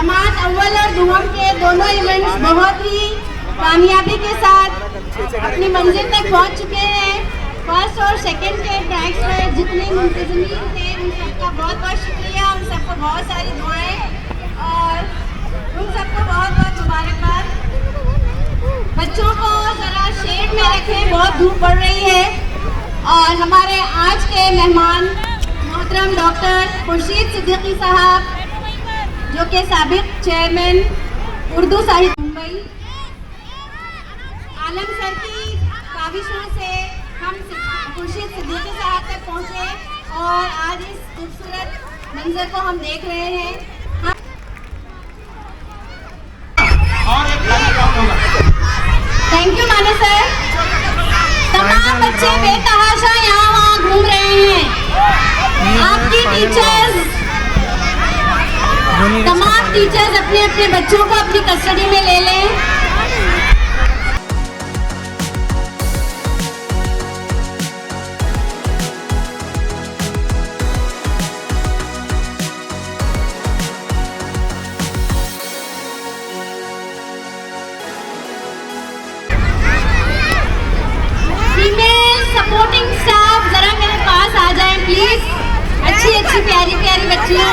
जमात अव्वल और दुहम के दोनों इवेंट्स बहुत ही कामयाबी के साथ अपनी मंजिल तक पहुंच चुके हैं। फर्स्ट और सेकंड के ट्रैक्स में जितने मुंतज़मीन थे उन सबका बहुत बहुत शुक्रिया, उन सबको बहुत सारी दुआएं और उन सबको बहुत बहुत मुबारकबाद। बच्चों को ज़रा शेड में रखें, बहुत धूप पड़ रही है। और हमारे आज के मेहमान मोहतरम डॉक्टर खुर्शीद सिद्दीकी साहब, जो कि साबिक चेयरमैन उर्दू साहित्य मुंबई, आलम सर की काविशों से हम खुर्शीद सिद्दीकी साहब तक पहुँचे और आज इस खूबसूरत मंजर को हम देख रहे हैं। थैंक यू माने सर। तमाम बच्चे बेतहाशा यहाँ वहाँ घूम रहे हैं। आपकी टीचर्स, तमाम टीचर्स अपने अपने बच्चों को अपनी कस्टडी में ले लें। सपोर्टिंग स्टाफ जरा मेरे पास आ जाएं प्लीज। अच्छी अच्छी प्यारी प्यारी बच्चियों,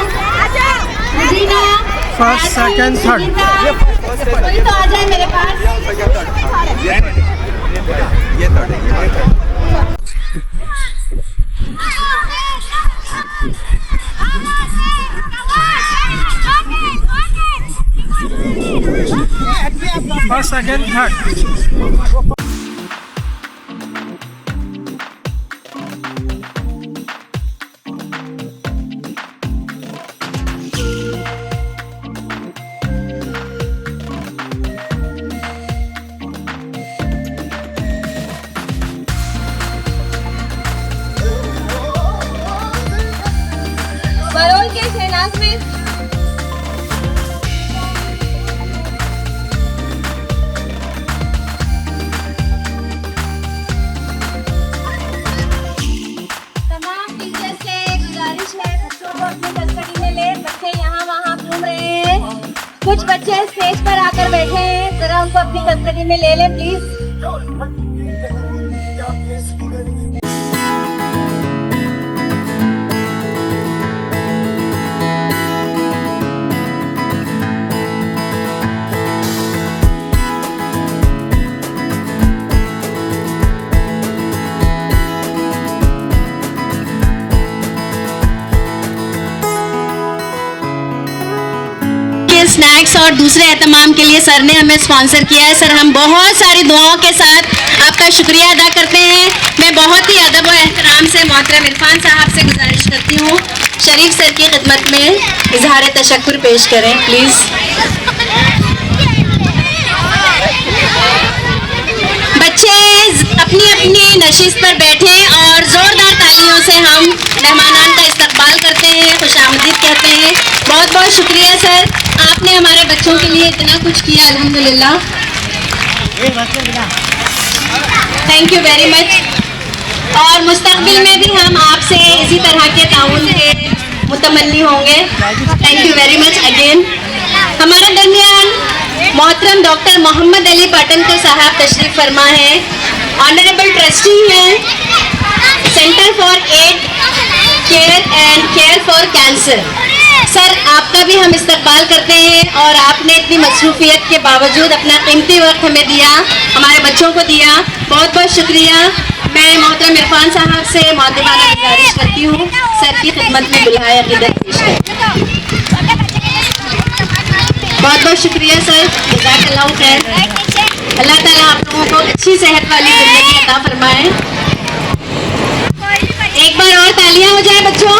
मुजीना, फर्स्ट सेकंड थर्ड, कोई तो आ जाए मेरे पास। First second third. बरोल के शहनाज में तमाम टीचर्स से गुजारिश है, बच्चों को अपनी कस्टडी में ले। बच्चे यहाँ वहाँ घूम रहे हैं, कुछ बच्चे स्टेज पर आकर बैठे हैं, जरा उनको अपनी कस्टडी में ले लें प्लीज। स्नैक्स और दूसरे एहतमाम के लिए सर ने हमें स्पॉन्सर किया है। सर, हम बहुत सारी दुआओं के साथ आपका शुक्रिया अदा करते हैं। मैं बहुत ही अदब और एहतराम से मोहतरम इरफान साहब से गुजारिश करती हूँ, शरीफ सर की खिदमत में इजहार तशक्कुर पेश करें प्लीज़। बच्चे अपनी अपनी नशिस्त पर बैठें और ज़ोरदार तालियों से हम मेहमानान का इस्तकबाल करते हैं, खुशामदीद कहते हैं। बहुत बहुत शुक्रिया सर, आपने हमारे बच्चों के लिए इतना कुछ किया, अल्हम्दुलिल्लाह। Thank you very much. और मुस्तकबिल में भी हम आपसे इसी तरह के ताउन के मुतमन्नी होंगे। Thank you very much again. हमारे दरमियान मोहतरम डॉक्टर मोहम्मद अली पाटनकर साहब तशरीफ फरमा है, ऑनरेबल ट्रस्टी हैं centre for aid care and care for cancer. Sir, आपका भी हम इस्तकबाल करते हैं और आपने इतनी मसरूफियत के बावजूद अपना कीमती वक्त हमें दिया, हमारे बच्चों को दिया, बहुत बहुत शुक्रिया। मैं मोहतरम इरफान साहब से मुअद्दबाना गुजारिश करती हूँ, सर की खिदमत में बिलाए अक़ीदत पेश करें। बहुत बहुत शुक्रिया सर, जज़ाकल्लाहु खैर। अल्लाह ताला आप लोगों को अच्छी सेहत वाली ज़िंदगी अता फरमाए। एक बार और तालियां हो जाए बच्चों।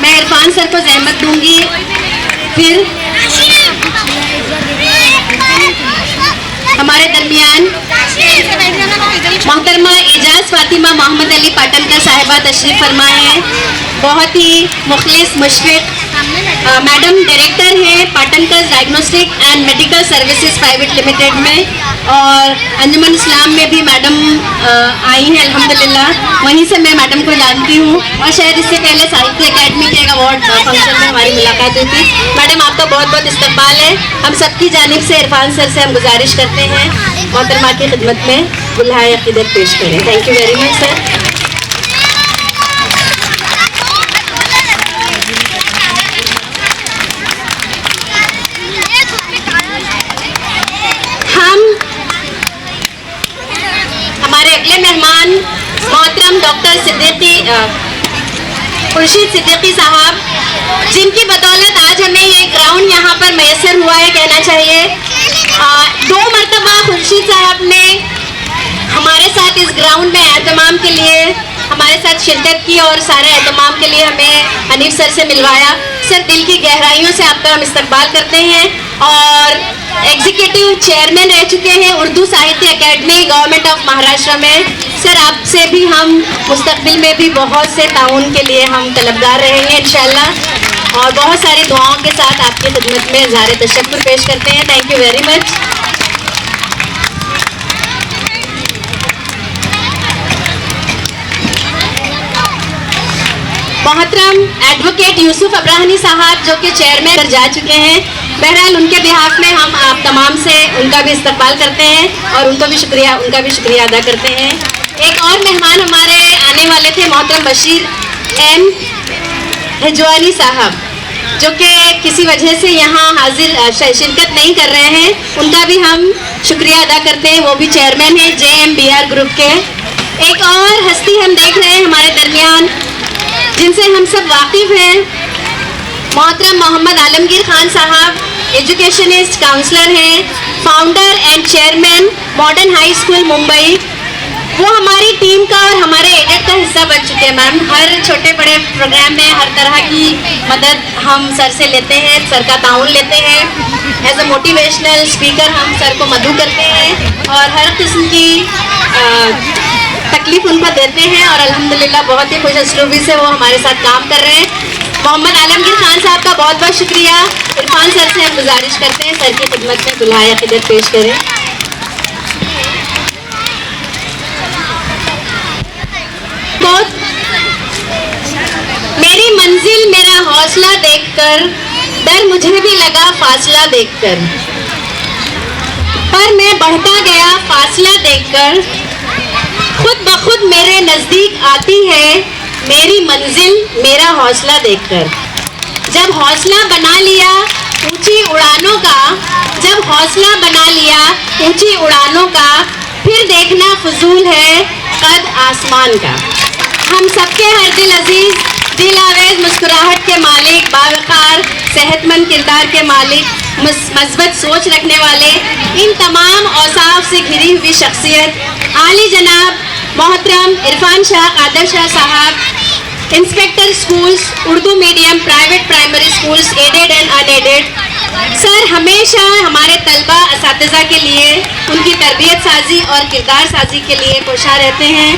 मैं इरफान सर को ज़हमत दूंगी, फिर हमारे दरमियान मोहतरमा एजाज फातिमा मोहम्मद अली पाटनकर डायरेक्टर साहिबा तशरीफ़ फरमाए हैं, बहुत ही मुखलिस मुशफ़िक़ मैडम डायरेक्टर हैं Patankar's diagnostic and medical services private limited में, और अंजुमन इस्लाम में भी मैडम आई हैं अल्हम्दुलिल्लाह, वहीं से मैं मैडम को जानती हूँ, और शायद इससे पहले साहित्य अकेडमी के एक अवार्ड फंक्शन में हमारी मुलाकात हुई थी। मैडम आपका बहुत बहुत इस्तकबाल है। हम सबकी जानिब से इरफान सर से हम गुजारिश करते हैं मोहतरमा की खिदमत में गुलहाए अक़ीदत पेश करें। Thank you very much sir. हमारे अगले मेहमान मोहतरम डॉक्टर खुर्शीद सिद्दीकी साहब, जिनकी बदौलत आज हमें ये ग्राउंड यहाँ पर मैसर हुआ है कहना चाहिए। 2 मरतबा खुर्शीद साहब ने हमारे साथ इस ग्राउंड में एहतमाम के लिए हमारे साथ शिरकत की और सारे एहतमाम के लिए हमें हनीफ सर से मिलवाया। सर दिल की गहराइयों से आपका हम इस्तकबाल करते हैं, और एग्जीक्यूटिव चेयरमैन रह चुके हैं उर्दू साहित्य अकेडमी गवर्नमेंट ऑफ महाराष्ट्र में। सर आपसे भी हम मुस्तकबिल में भी बहुत से ताउन के लिए हम तलबगार रहेंगे इंशाल्लाह, और बहुत सारी दुआओं के साथ आपकी खिदमत में इज़हार तशक्कुर पेश करते हैं। Thank you very much. मोहतरम एडवोकेट यूसुफ अब्राहनी साहब जो कि चेयरमैन कर जा चुके हैं, बहरहाल उनके बिहाफ में हम आप तमाम से उनका भी इस्तकबाल करते हैं और उनका भी शुक्रिया अदा करते हैं। एक और मेहमान हमारे आने वाले थे मोहतरम बशीर एम हिजवानी साहब, जो कि किसी वजह से यहाँ हाजिर शिरकत नहीं कर रहे हैं, उनका भी हम शुक्रिया अदा करते हैं। वो भी चेयरमैन है JMBR ग्रुप के। एक और हस्ती हम देख रहे हैं हमारे दरमियान जिनसे हम सब वाकिफ़ हैं, मोहतरम मोहम्मद आलमगीर खान साहब, एजुकेशनिस्ट काउंसलर हैं, founder and chairman modern high school Mumbai. वो हमारी टीम का और हमारे एडेट का हिस्सा बन चुके हैं। मैम हर छोटे बड़े प्रोग्राम में हर तरह की मदद हम सर से लेते हैं, सर का ताउन लेते हैं। एज अ मोटिवेशनल स्पीकर हम सर को मदऊ करते हैं और हर किस्म की तकलीफ उनको देते हैं, और अल्हम्दुलिल्लाह बहुत ही खुश असलूबी से वो हमारे साथ काम कर रहे हैं। मोहम्मद आलमगीर खान साहब का बहुत बहुत शुक्रिया। इरफान सर से हम गुजारिश करते हैं सर की खिदमत में दुल्हाए अक़ीदत पेश करें। मेरी मंजिल मेरा हौसला देखकर डर मुझे भी लगा फासला देखकर, पर मैं बढ़ता गया फासला देखकर, खुद ब खुद मेरे नज़दीक आती है मेरी मंजिल मेरा हौसला देखकर। जब हौसला बना लिया ऊंची उड़ानों का, जब हौसला बना लिया ऊंची उड़ानों का, फिर देखना फजूल है कद आसमान का। हम सबके हर दिल अजीज, दिल आवेज मुस्कुराहट के मालिक, बावकार सेहतमंद किरदार के मालिक, मस्बत सोच रखने वाले, इन तमाम औसाफ से घिरी हुई शख्सियत आली जनाब मोहतरम इरफान शाह कादर शाह साहब, inspector schools Urdu medium private primary schools aided and unaided. Sir हमेशा हमारे तलबा असातिज़ा के लिए उनकी तरबियत साजी और किरदार साजी के लिए कोशा रहते हैं।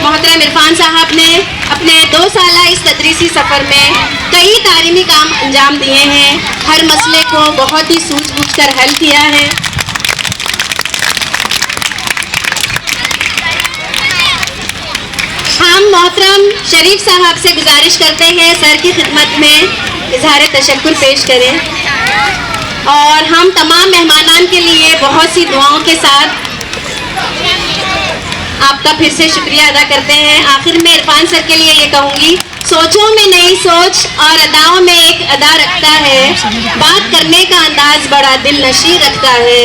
मोहतरम इरफान साहब ने अपने 2 साला इस तदरीसी सफ़र में कई तालीमी काम अंजाम दिए हैं, हर मसले को बहुत ही सूझ-बूझ कर हल किया है। हम मोहतरम शरीफ साहब से गुजारिश करते हैं सर की खिदमत में इज़हार तशक्कुर पेश करें, और हम तमाम मेहमानान के लिए बहुत सी दुआओं के साथ आपका फिर से शुक्रिया अदा करते हैं। आखिर में इरफान सर के लिए ये कहूँगी, सोचों में नई सोच और अदाओं में एक अदा रखता है, बात करने का अंदाज बड़ा दिल नशी रखता है,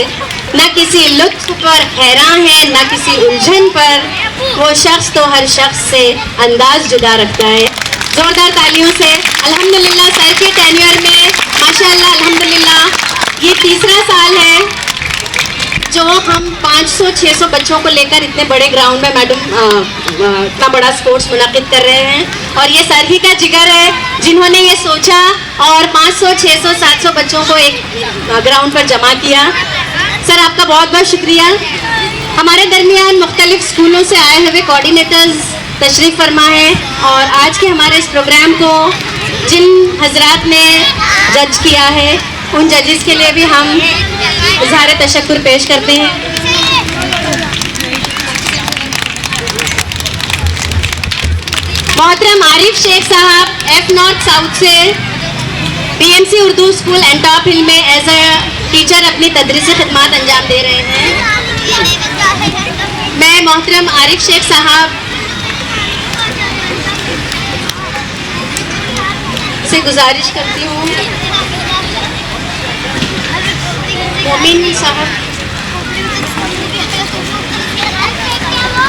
न किसी लुत्फ पर हैरान है न किसी उलझन पर, वो शख्स तो हर शख्स से अंदाज जुदा रखता है। जोरदार तालियों से अल्हम्दुलिल्लाह सर के टेन्योर में माशाअल्लाह अल्हम्दुलिल्लाह ये 3रा साल है जो हम 500-600 बच्चों को लेकर इतने बड़े ग्राउंड में मैडम इतना बड़ा स्पोर्ट्स मुनाकिद कर रहे हैं, और ये सर ही का जिगर है जिन्होंने ये सोचा और 500, 600, 700 बच्चों को एक ग्राउंड पर जमा किया। सर आपका बहुत बहुत शुक्रिया। हमारे दरमियान मुख्तलिफ मुख्तलिफ स्कूलों से आए हुए कोऑर्डिनेटर्स तशरीफ़ फरमा है और आज के हमारे इस प्रोग्राम को जिन हजरात ने जज किया है उन जजेस के लिए भी हम इज़हार तशक्कुर पेश करते हैं। मोहतरम आरिफ शेख साहब एफ नॉर्थ साउथ से BMC उर्दू स्कूल एंटॉप हिल में एज अ टीचर अपनी तदरीसी खिदमत अंजाम दे रहे हैं। मैं मोहतरम आरिफ शेख साहब से गुजारिश करती हूँ, मोमिन साहब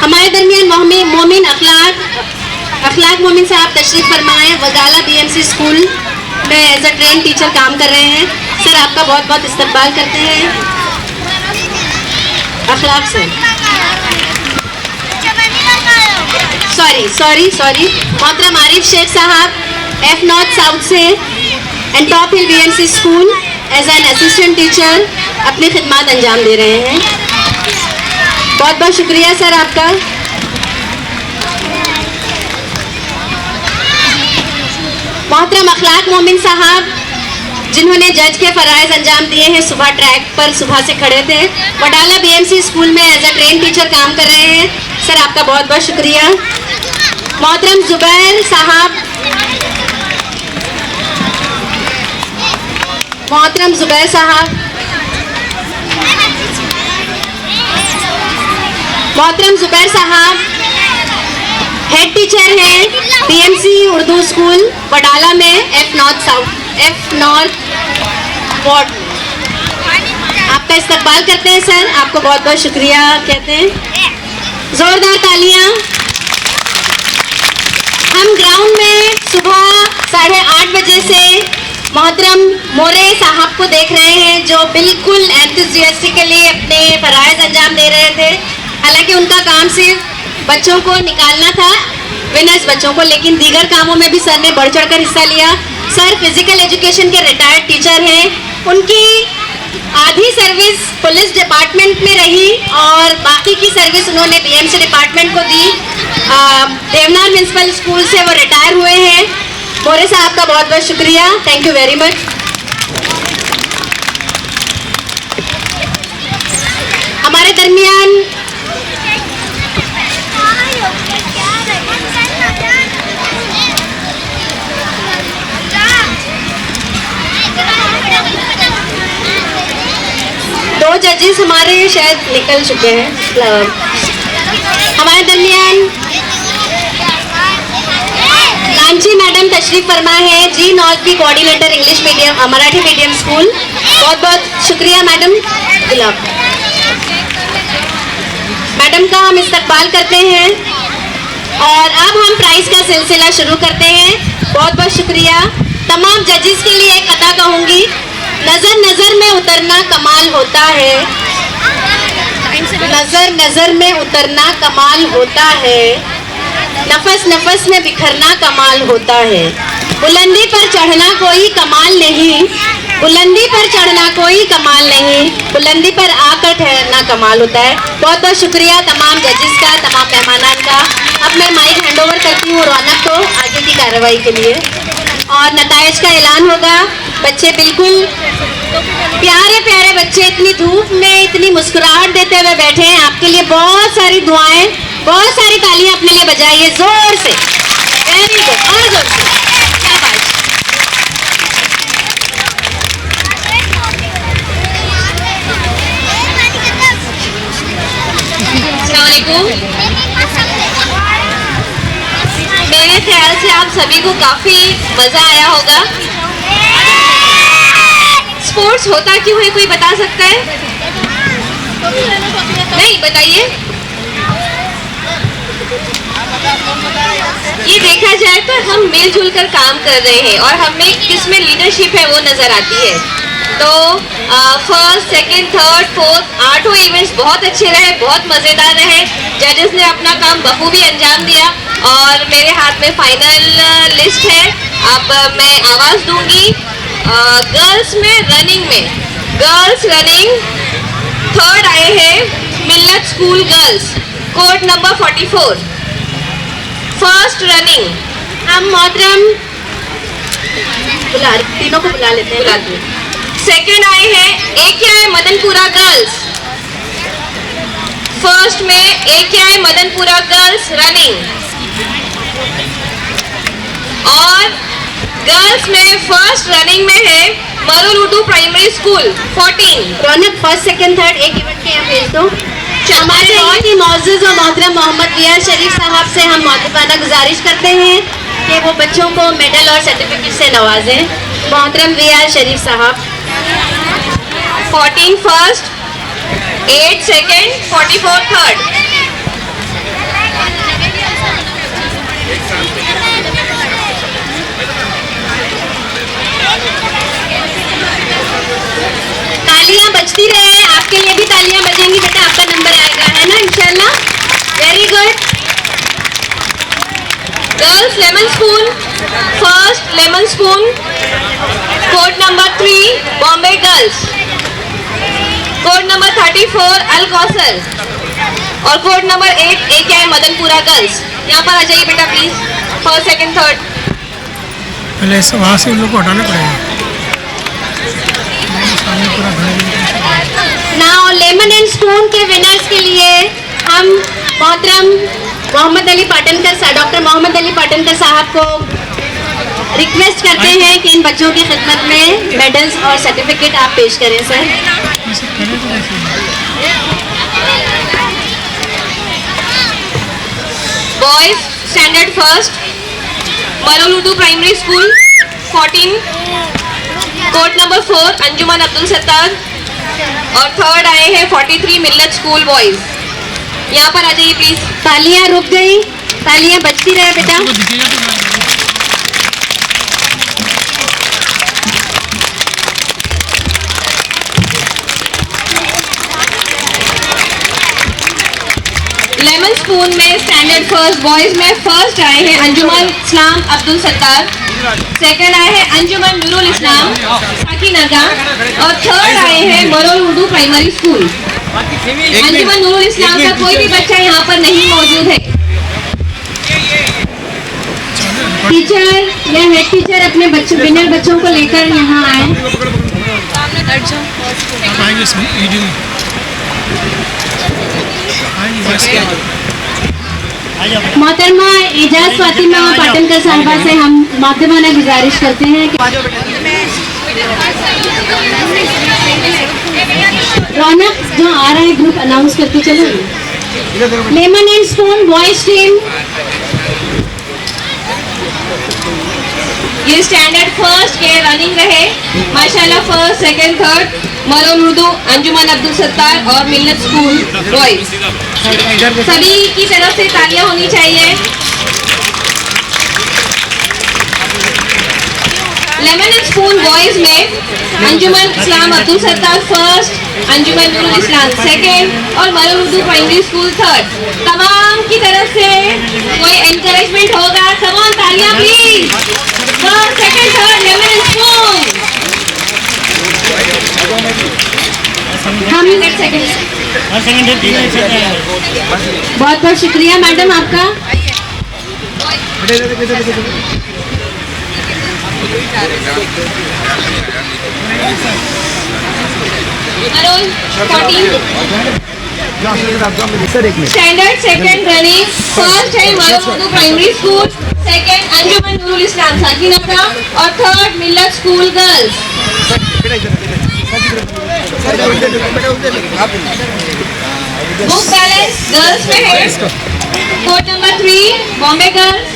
हमारे दरमियान मोमिन अखलाक मोमिन साहब तशरीफ फरमाएं। वजाला BMC स्कूल में एज अ ट्रेन टीचर काम कर रहे हैं। सर आपका बहुत बहुत इस्तकबाल करते हैं। अखलाक से सॉरी मोहतरम आरिफ शेख साहब एफ नॉर्थ साउथ से Antop Hill BMC school as an assistant teacher अपनी खिदमत अंजाम दे रहे हैं। बहुत बहुत शुक्रिया सर आपका। मोहतरम अखलाक मोमिन साहब जिन्होंने जज के फ़राइज़ अंजाम दिए हैं, सुबह ट्रैक पर सुबह से खड़े थे, वडाला BMC स्कूल में एज अ ट्रेन टीचर काम कर रहे हैं। सर आपका बहुत बहुत शुक्रिया। मोहतरम जुबैर साहब हेड टीचर हैं BMC उर्दू स्कूल वडाला में एफ नॉर्थ वार्ड। आपका इस्तकबाल करते हैं सर, आपको बहुत बहुत शुक्रिया कहते हैं। जोरदार तालियां। हम ग्राउंड में सुबह 8:30 बजे से मोहतरम मोरे साहब को देख रहे हैं जो बिल्कुल एंथुसियास्टिकली अपने फ़राइज़ अंजाम दे रहे थे। हालांकि उनका काम सिर्फ बच्चों को निकालना था, विनर्स बच्चों को, लेकिन दीगर कामों में भी सर ने बढ़ चढ़ कर हिस्सा लिया। सर फिजिकल एजुकेशन के रिटायर्ड टीचर हैं। उनकी आधी सर्विस पुलिस डिपार्टमेंट में रही और बाकी की सर्विस उन्होंने BMC डिपार्टमेंट को दी। देवनार म्यूनसिपल स्कूल से वो रिटायर हुए हैं। मोरे साहब का बहुत बहुत शुक्रिया, थैंक यू वेरी मच। हमारे दरमियान दो जजेस हमारे शायद निकल चुके हैं। हमारे दरमियान लांची मैडम तशरीफ फरमा है जी नॉर्थ की coordinator English medium Marathi medium school. बहुत बहुत शुक्रिया मैडम का हम इस्तकबाल करते हैं और अब हम प्राइज का सिलसिला शुरू करते हैं। बहुत बहुत शुक्रिया। तमाम जजेस के लिए एक अदा कहूँगी, नजर नजर में उतरना कमाल होता है, नजर नजर में उतरना कमाल होता है, नफस नफस में बिखरना कमाल होता है, बुलंदी पर चढ़ना कोई कमाल नहीं, बुलंदी पर चढ़ना कोई कमाल नहीं, बुलंदी पर आकर ठहरना कमाल होता है। बहुत बहुत शुक्रिया तमाम जजेस का, तमाम मेहमानान का। अब मैं माइक हैंड ओवर करती हूँ रौनक को आगे की कार्रवाई के लिए और नताइज का ऐलान होगा। बच्चे बिल्कुल प्यारे प्यारे बच्चे इतनी धूप में इतनी मुस्कुराहट देते हुए बैठे हैं। आपके लिए बहुत सारी दुआएं, बहुत सारी तालियां अपने लिए बजाइए जोर से। वेरी गुड, और जोर से, शाबाश। अस्सलाम वालेकुम। मेरे ख्याल से आप सभी को काफी मजा आया होगा। स्पोर्ट्स होता क्यों है, कोई बता सकता है? नहीं, बताइए। ये देखा जाए तो हम मिलजुल कर काम कर रहे हैं और हमें किसमें लीडरशिप है वो नजर आती है। तो first, second, third, fourth 8 events बहुत अच्छे रहे, बहुत मज़ेदार रहे। जजेस ने अपना काम बखूबी अंजाम दिया और मेरे हाथ में फाइनल लिस्ट है। अब मैं आवाज़ दूंगी। गर्ल्स में रनिंग थर्ड आए हैं मिल्लत school girls. Code number 44 first running. हम मोहतरम तीनों को बुला लेते हैं। सेकंड आए हैं AKI मदनपुरा गर्ल्स। फर्स्ट में AKI मदनपुरा गर्ल्स रनिंग, और गर्ल्स में फर्स्ट रनिंग में है मरुल उर्दू प्राइमरी स्कूल 14। रौनक फर्स्ट सेकंड थर्ड एक इवेंट के यहाँ भेज दो। हमारे बहुत ही मौजूद और मोहतरम मोहम्मद वियार शरीफ साहब से हम मुअद्दबाना गुजारिश करते हैं कि वो बच्चों को मेडल और सर्टिफिकेट से नवाजें। मोहतरम वियार शरीफ साहब। 14 फर्स्ट, 8 सेकंड, 44 थर्ड। तालियां बजती रहे, आपके लिए भी तालियां बजेंगी बेटा, आपका नंबर आएगा, है ना इंशाल्लाह। Very good. Girls lemon spoon, first lemon spoon, code number 3 Bombay girls, code number 34 अल कौसर, और code number 8 AKI Madanpura girls. यहाँ पर आ जाइए बेटा प्लीज, फर्स्ट सेकंड थर्ड। पहले वहाँ से उन लोग को हटाना पड़ेगा। नाउ लेमन एंड स्पून के विनर्स के लिए हम मोहतरम मोहम्मद अली पाटनकर साहब, डॉक्टर मोहम्मद अली पाटनकर साहब को रिक्वेस्ट करते हैं कि इन बच्चों की खिदमत में मेडल्स और सर्टिफिकेट आप पेश करें sir. Boys standard first Marol Urdu primary school 14, code number 4 Anjuman Abdul Sattar, और थर्ड आए हैं 43 मिल्लत स्कूल बॉयज। यहाँ पर आ जाइए प्लीज। तालियां रुक गई, तालियां बजती रहे बेटा। लेमन स्पून में स्टैंडर्ड फर्स्ट बॉयज में फर्स्ट आए हैं अंजुमन इस्लाम अब्दुल सत्तार, सेकंड आए हैं अंजुमन नूरुल इस्लाम साकीनगा, और थर्ड आए हैं मरुल उर्दू प्राइमरी स्कूल। अंजुमन नूरुल इस्लाम का कोई भी बच्चा यहाँ पर नहीं मौजूद है। टीचर या हेड टीचर अपने बच्चों विनर बच्चों को लेकर यहाँ आए। मोहतरमा एजाज फातिमा पाटनकर साहिबा से हम मुअद्दबाना गुजारिश करते हैं कि रौनक जो आ रहा है ग्रुप अनाउंस करके चलो। Lemon and spoon boys team, ये स्टैंडर्ड फर्स्ट के रनिंग रहे माशाल्लाह। First second third Marul Urdu अंजुमन अब्दुल सत्तार और मिल्लत स्कूल बॉयज। सभी की तरफ से तालियां होनी चाहिए। लेमन एंड स्पून बॉयज में अंजुमन इस्लाम अब्दुल सत्तार फर्स्ट, अंजुमन नूरुल इस्लाम सेकंड, और Marul Urdu primary school third. तमाम की तरफ से कोई एनकरेजमेंट होगा? तमाम तालियां please. First second third lemon and spoon. हम बहुत बहुत शुक्रिया मैडम आपका। स्टैंडर्ड सेकंड रनिंग फर्स्ट है Marul Urdu primary school, second अंजुमन नूरुल इस्लाम साकीनगा, और थर्ड मिल्लत school girls. Book balance girls में है code number 3 Bombay girls,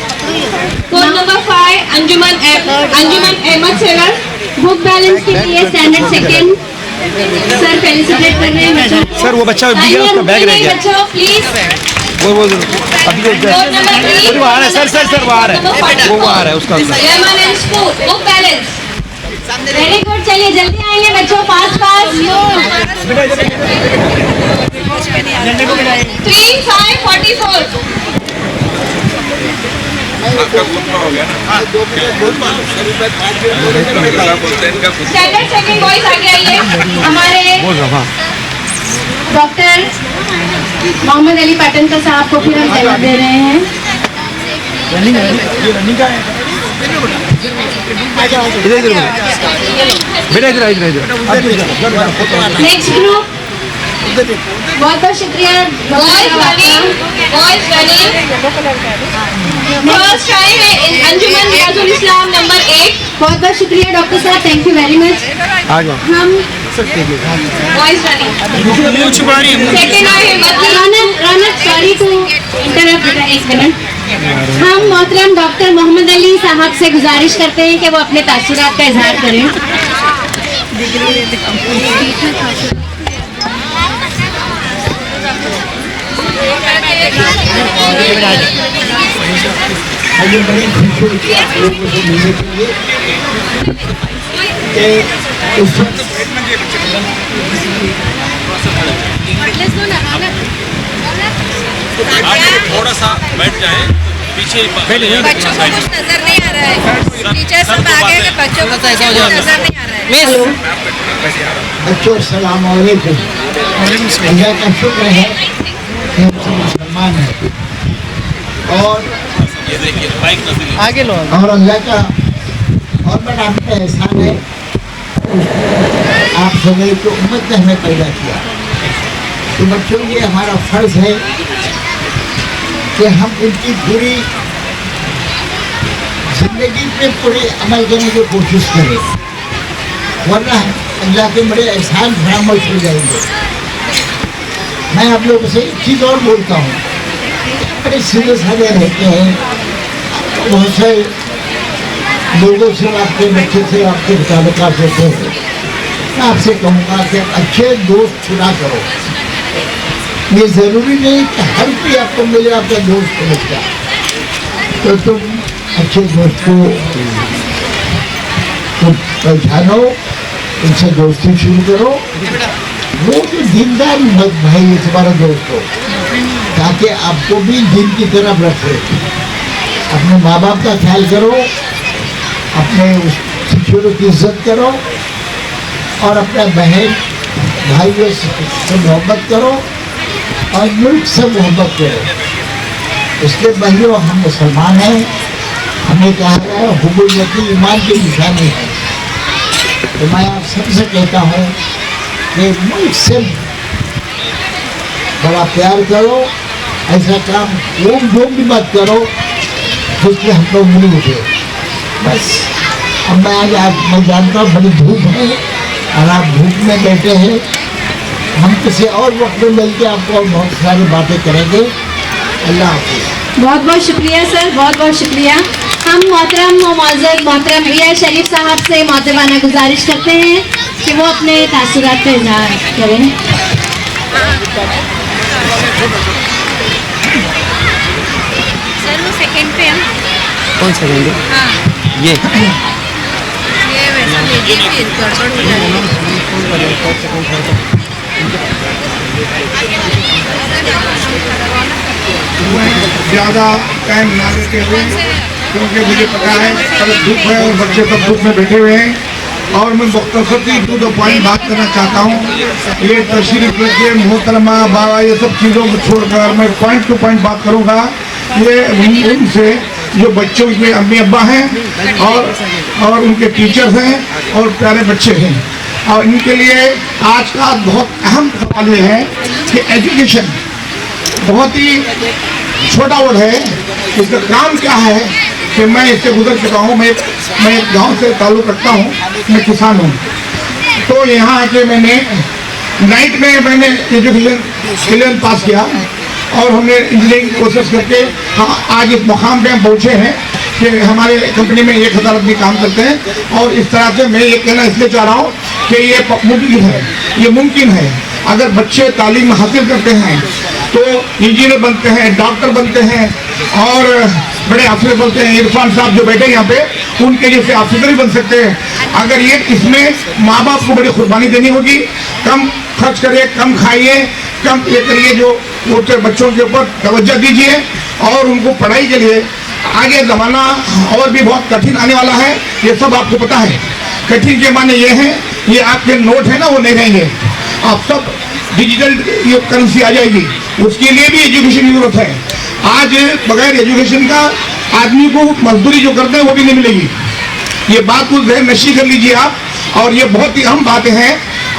code number 5 अंजुमन अहमद सेवर। बुक बैलेंस के लिए स्टैंडर्ड सेकंड सर फेलिसिटेट कर रहे हैं बच्चों। सर वो बच्चा उसका बैग रह गया। बच्चों प्लीज वो अभी वो आ रहा है सर वो आ रहा है, वो आ रहा है उसका। Lemon and spoon book balance. Very good, चलिए जल्दी आएंगे बच्चों, पास 3 5 44। स्टैंडर्ड सेकंड बॉयज आगे आइए। हमारे डॉक्टर मोहम्मद अली पाटनकर साहब को फिर हम जवाब दे रहे हैं। इधर बेटा इधर नेक्स्ट ग्रुप, बहुत बहुत शुक्रिया। फर्स्ट आए हैं अंजुमन रियाजुल इस्लाम नंबर 8। बहुत बहुत शुक्रिया डॉक्टर साहब, थैंक यू वेरी मच। आ जाओ। हम बॉयज रनिंग सेकंड आए हैं रौनक, सॉरी टू इंटरप्ट बेटा, एक मिनट। हम मोहतरम डॉक्टर मोहम्मद अली साहब से गुजारिश करते हैं कि वो अपने तासुरात का इजहार करें। थोड़ा सा बैठ जाए पीछे, बच्चों को कुछ नजर नहीं आ रहा है, टीचर सब आगे के बच्चों को कुछ नजर नहीं आ रहा है। बच्चों सलाम वालेकुम। अल्लाह का शुक्र है कि हम सब मुसलमान हैं और ये देखिए बाइक आगे लो। और अल्लाह का और बड़ा आपका एहसान है, आप सभी को उम्मत ने हमें पैदा किया। तो बच्चों ये हमारा फर्ज है कि हम इनकी पूरी जिंदगी पे पूरे अमल करने की कोशिश करें, वरना अल्लाह के बड़े एहसान फरामोश हो जाएंगे। मैं आप लोगों से एक चीज़ और बोलता हूँ, बड़े सीधे साधे रहते हैं, बहुत से लोगों से आपके बच्चे से आपके मुताबिकात होते हैं। मैं आपसे कहूँगा कि अच्छे दोस्त चुना करो। ये ज़रूरी नहीं कि हर कोई आपको मिले आपका दोस्त मिल जाए, तो तुम अच्छे दोस्त को पहचानो, उनसे दोस्ती शुरू करो। वो जो दीनदार मत भाई ये तुम्हारा दोस्त हो, ताकि आपको भी दिन की तरफ रखे। अपने माँ बाप का ख्याल करो, अपने शिक्षकों की इज्जत करो और अपने बहन भाइयों से मोहब्बत करो और मुल्क से मोहब्बत करो। इसलिए भाइयों, हम मुसलमान हैं, हमें कहा गया है हुब्बुल वतन ईमान की निशानी है। तो मैं आप सबसे कहता हूँ कि मुल्क से बड़ा प्यार करो, ऐसा काम लोग भी मत करो जिसमें हम लोग मिल उठे। बस अब मैं जानता हूँ बड़ी धूप है और आप धूप में बैठे हैं, हम किसी और वक्त में मिलकर आपको बहुत सारी बातें करेंगे। अल्लाह हाफ़िज़। बहुत बहुत शुक्रिया सर, बहुत बहुत शुक्रिया। हम मोहतरम रिया शरीफ साहब से मोहतबाना गुजारिश करते हैं कि वो अपने तासुरात का इजहार करें। सर वो सेकंड पे हम कौन सेकंड? हाँ ये वैसा लीजिए फिर गड़बड़ हो जाएगी। ज़्यादा टाइम ना लेते हुए, क्योंकि मुझे पता है कल धूप है और बच्चे सब धूप में बैठे हुए हैं, और मैं मुख्तसर सी 2 पॉइंट बात करना चाहता हूँ। ये तशरीफ रखिए मोहतरमा बाबा, ये सब चीज़ों को छोड़कर मैं पॉइंट टू पॉइंट बात करूँगा। ये उनसे जो बच्चों के अम्मी अब्बा हैं और उनके टीचर्स हैं और प्यारे बच्चे हैं, और इनके लिए आज का बहुत अहम सवाल ये है कि एजुकेशन बहुत ही छोटा वर्ड है, इसका काम क्या है कि मैं इससे गुजर चुका हूँ। मैं एक गांव से ताल्लुक़ रखता हूँ, मैं किसान हूँ। तो यहाँ आके मैंने नाइट में मैंने एजुकेशन पास किया और हमने इंजीनियरिंग कोर्सेस करके आज इस मुकाम पे हम पहुँचे हैं कि हमारे कंपनी में 1000 आदमी काम करते हैं। और इस तरह से मैं ये कहना इसलिए चाह रहा हूँ कि ये मुमकिन है अगर बच्चे तालीम हासिल करते हैं तो इंजीनियर बनते हैं, डॉक्टर बनते हैं और बड़े ऑफिसर बनते हैं। इरफान साहब जो बैठे यहाँ पे, उनके जैसे ऑफिसर ही बन सकते हैं। अगर ये इसमें माँ बाप को बड़ी कुर्बानी देनी होगी, कम खर्च करिए, कम खाइए, कम ये करिए, जो बच्चों के ऊपर तवज्जो दीजिए और उनको पढ़ाई के लिए। आगे ज़माना और भी बहुत कठिन आने वाला है, ये सब आपको पता है। कठिन के माने ये हैं, ये आपके नोट है ना, वो नहीं रहेंगे। आप सब डिजिटल ये करेंसी आ जाएगी, उसके लिए भी एजुकेशन की जरूरत है। आज बगैर एजुकेशन का आदमी को मजदूरी जो करते हैं वो भी नहीं मिलेगी। ये बात को जहन नशी कर लीजिए आप, और ये बहुत ही अहम बातें हैं,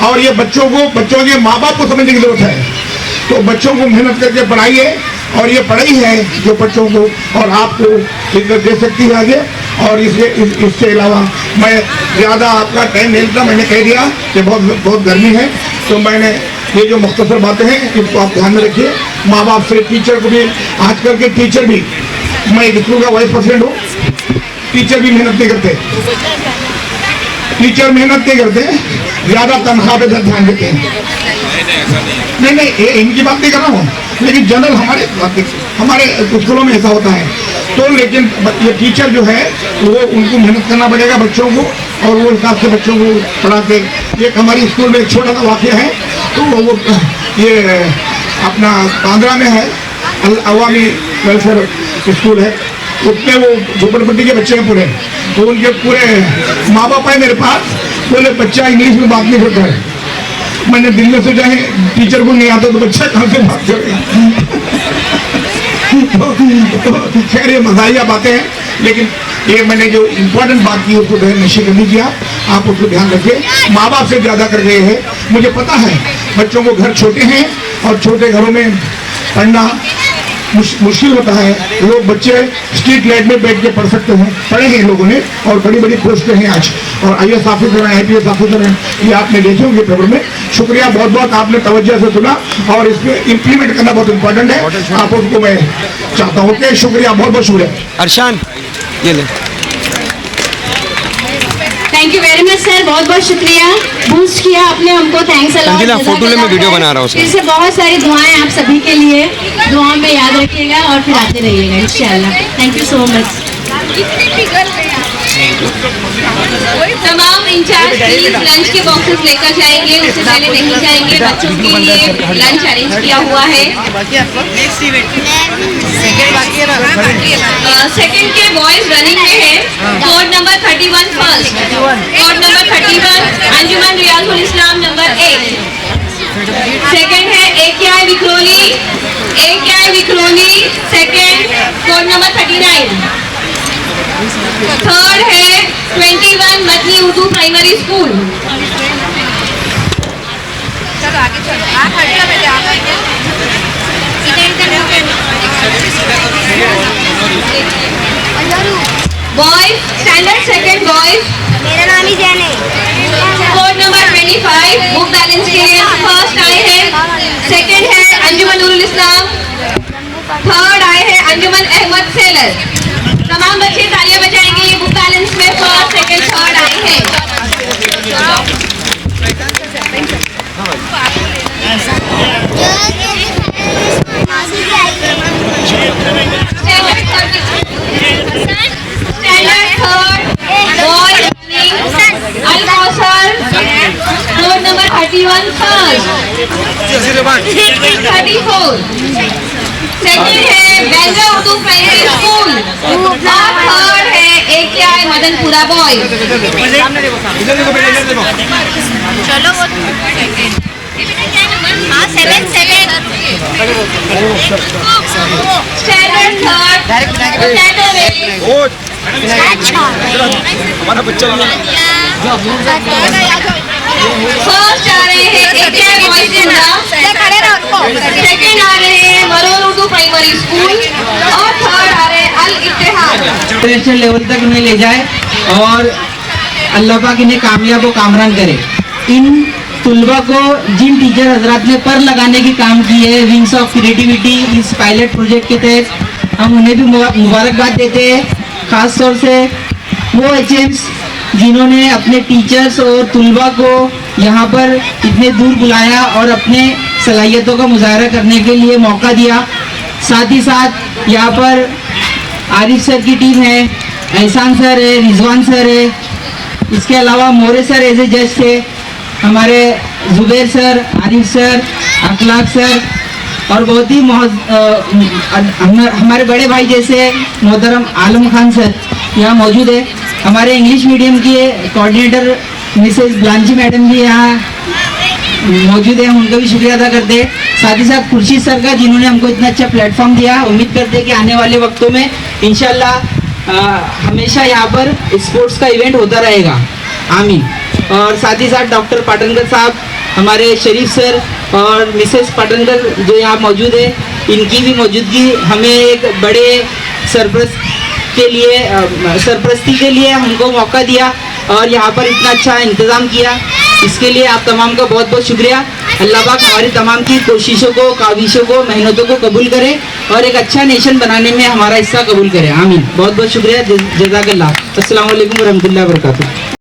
और ये बच्चों के माँ बाप को समझने की जरूरत है। तो बच्चों को मेहनत करके पढ़ाइए, और ये पढ़ाई है जो बच्चों को और आपको इज्जत दे सकती है आगे। और इससे अलावा मैं ज़्यादा आपका टाइम नहीं लेता, मैंने कह दिया कि बहुत गर्मी है, तो मैंने ये जो मुख्तसर बातें हैं इसको आप ध्यान में रखिए। माँ बाप से, टीचर को भी, आजकल के टीचर भी, मैं एक स्कूल का वाइस प्रेसिडेंट हूँ, टीचर भी मेहनत नहीं करते, ज़्यादा तनख्वाह पे ध्यान देते हैं। नहीं, ये इनकी बात नहीं कर रहा हूँ, लेकिन जनरल हमारे स्कूलों में ऐसा होता है। तो लेकिन ये टीचर जो है वो उनको मेहनत करना पड़ेगा बच्चों को, और वो हिसाब से बच्चों को पढ़ाते। एक हमारी स्कूल में एक छोटा सा वाक़या है, तो वो ये अपना बांद्रा में है, अवामी वेलफेयर स्कूल है, उसमें वो झोपड़पट्टी के बच्चे हैं पूरे, तो उनके पूरे माँ बाप है मेरे पास, बोले बच्चा इंग्लिश में बात नहीं करता है। मैंने दिन में सोचा है टीचर को नहीं आता तो बच्चा कहाँ से बात करेगा। तो खैर ये मजाहिया बातें हैं, लेकिन ये मैंने जो इम्पोर्टेंट बात की उसको ध्यान नशी कर लीजिए आप उसको ध्यान रखिए। माँ बाप से ज़्यादा कर गए हैं, मुझे पता है बच्चों को घर छोटे हैं, और छोटे घरों में पढ़ना मुश्किल होता है। लोग बच्चे स्ट्रीट लाइट में बैठ के पढ़ सकते हैं, पढ़े हैं लोगों ने, और बड़ी बड़ी पोस्टें हैं आज, और IAS ऑफिसर हैं, IPS ऑफिसर हैं, ये आपने देखे होंगे पेपर में। शुक्रिया, बहुत बहुत आपने तवज्जो से सुना, और इसमें इम्प्लीमेंट करना बहुत इंपॉर्टेंट है, आप उसको मैं चाहता हूँ कि शुक्रिया, बहुत बहुत शुक्रिया। अरशान ये ले। Thank you very much sir, बहुत बहुत शुक्रिया, बूस्ट किया आपने हमको, थैंक्स अ लॉट। फोटो ले, मैं वीडियो बना रहा हूँ। फिर से बहुत सारी दुआएं आप सभी के लिए, दुआओं में याद रखिएगा और फिर आते रहिएगा इंशाल्लाह। Thank you so much. तमाम इंचार्ज प्लीज लंच के बॉक्सेस लेकर जाएंगे, उससे पहले नहीं जाएंगे। बच्चों के लिए लंच अरेंज किया हुआ है। सेकंड के बॉयज रनिंग में है, code number 31 first, code number 31 अंजुमन रियाजुल इस्लाम नंबर 1। सेकंड है AKI Vikhroli second, code number 39। Third है 21 मदनी उर्दू प्राइमरी स्कूल। चलो आगे चलो, आप हटिया बेटे, आप बॉयज स्टैंडर्ड सेकंड बॉयज, मेरा नाम ही जैन है। कोड नंबर 25 बुक बैलेंस के लिए फर्स्ट आए हैं, सेकंड है अंजुमन नूरुल इस्लाम, थर्ड आए हैं अंजुमन अहमद सेलर। तमाम बच्चे तालियां बजाएंगे, ये बुक बैलेंस में फर्स्ट सेकंड थर्ड आए हैं। Standard third boy Al Kausar, code number 31 first, 34 second है बैंड्रा उर्दू प्राइमरी स्कूल, और थर्ड है AKI मदनपुरा बॉय। चलो वो हाँ 7 स्टैंडर्ड थर्ड हमारा बच्चा फर्स्ट आ रहे हैं AKI बॉयज सेकंड आ रहे हैं मरोन उर्दू प्राइमरी स्कूल, और थर्ड आ रहे हैं अल इत्तेहाद। इंटरनेशनल लेवल तक उन्हें ले जाए और अल्लाह पाक इन्हें कामयाब व कामरान करे। इन तुलबा को जिन टीचर हजरात ने पर लगाने की काम की है विंग्स ऑफ क्रिएटिविटी इस पायलट प्रोजेक्ट के तहत, हम उन्हें भी मुबारकबाद देते हैं। ख़ास तौर से वो HMs जिन्होंने अपने टीचर्स और तुलबा को यहाँ पर इतने दूर बुलाया और अपने सलाहियतों का मुजाहरा करने के लिए मौका दिया। साथ ही साथ यहाँ पर आरिफ सर की टीम है, एहसान सर है, रिजवान सर है, इसके अलावा मोरे सर एज ए जज थे, हमारे जुबैर सर, आरिफ सर, अखलाक सर, और बहुत ही हमारे बड़े भाई जैसे मोहतरम आलम खान सर यहाँ मौजूद है। हमारे इंग्लिश मीडियम की कोऑर्डिनेटर मिसेस ब्लांची मैडम भी यहाँ मौजूद है, हम उनका भी शुक्रिया अदा करते हैं। साथ ही साथ खुर्शीद सर का, जिन्होंने हमको इतना अच्छा प्लेटफॉर्म दिया। उम्मीद करते हैं कि आने वाले वक्तों में इंशाल्लाह हमेशा यहाँ पर स्पोर्ट्स का इवेंट होता रहेगा। आमीन। और साथ ही साथ डॉक्टर पाटनकर साहब, हमारे शरीफ सर और मिसेस पाटनकर जो यहाँ मौजूद है, इनकी भी मौजूदगी हमें एक बड़े सरपरस्ती के लिए हमको मौका दिया और यहाँ पर इतना अच्छा इंतज़ाम किया। इसके लिए आप तमाम का बहुत बहुत शुक्रिया। अल्लाह पाक हमारी तमाम की कोशिशों को, काविशों को, मेहनतों को कबूल करे और एक अच्छा नेशन बनाने में हमारा हिस्सा कबूल करे। आमीन। बहुत बहुत शुक्रिया। जज़ाकल्लाह। अस्सलाम वालेकुम रहमतुल्लाहि व बरकातुहू।